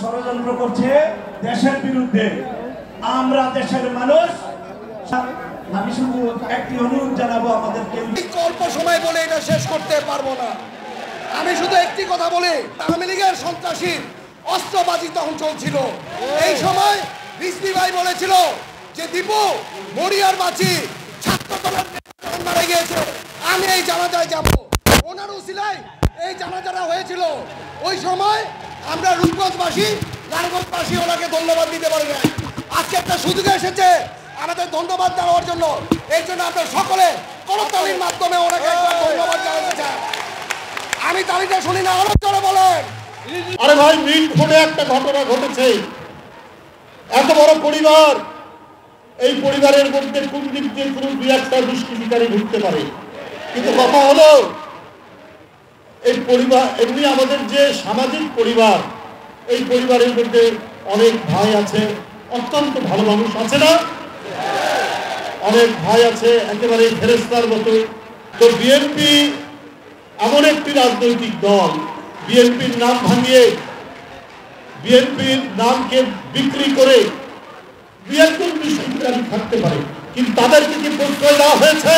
ষড়যন্ত্র করছে দেশের বিরুদ্ধে। আমরা দেশের মানুষ, আমি শুধু একটি অনুরোধ জানাবো আমাদেরকে, অল্প সময় বলে এটা শেষ করতে পারবো না। আমি শুধু একটি কথা বলি, আওয়ামী লীগের সন্ত্রাসী অস্ত্রবাজি তখন চলছিল। এই সময় রিজভী ভাই বলেছিল যে দীপু মরিয়ার বাঁচি ছাত্র দলের মারা গিয়েছে, আমি এই জানাজায় যাব। ওনার উসিলায় এই জানাজাটা হয়েছিল। ওই সময় আমরা রূপগঞ্জবাসী লালগঞ্জবাসী ওনাকে ধন্যবাদ দিতে পারি না। আজকে একটা সুযোগ এসেছে আমাদের ধন্যবাদ দেওয়ার জন্য। এর জন্য আপনার সকলে করতালির মাধ্যমে ওনাকে ধন্যবাদ জানাতে চাই। আমি তালিকা শুনি না, অনেক জোরে বলেন। আরে ভাই, মিটফোর্ডে একটা ঘটনা ঘটেছে। এত বড় পরিবার, এই পরিবারের মধ্যে কোন দিক দিয়ে কোনো দুই একটা দুষ্কৃতিকারী ঢুকতে পারে, কিন্তু কথা হলো এই পরিবার এমনি আমাদের যে সামাজিক পরিবার, এই পরিবারের মধ্যে অনেক ভাই আছে, অত্যন্ত ভালো মানুষ আছে না? অনেক ভাই আছে একেবারে ফেরেশতার মতো। তো বিএনপি এমন একটি রাজনৈতিক দল, বিএনপির নাম ভাঙিয়ে, বিএনপির নামকে বিক্রি করে বিএনপির দুষ্কৃতিকারী থাকতে পারে, কিন্তু তাদেরকে কি প্রশ্রয় দেওয়া হয়েছে?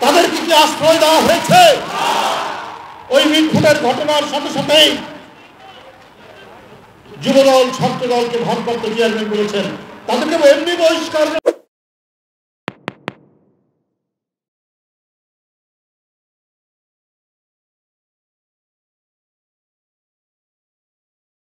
তাদেরকে কি আশ্রয় দেওয়া হয়েছে? ওই মিটফোর্ডের ঘটনার সাথে সাথেই যুবদল ছাত্রদলকে ভারপ্রাপ্ত চেয়ারম্যান করেছেন, তাদেরকে এমনি বহিষ্কার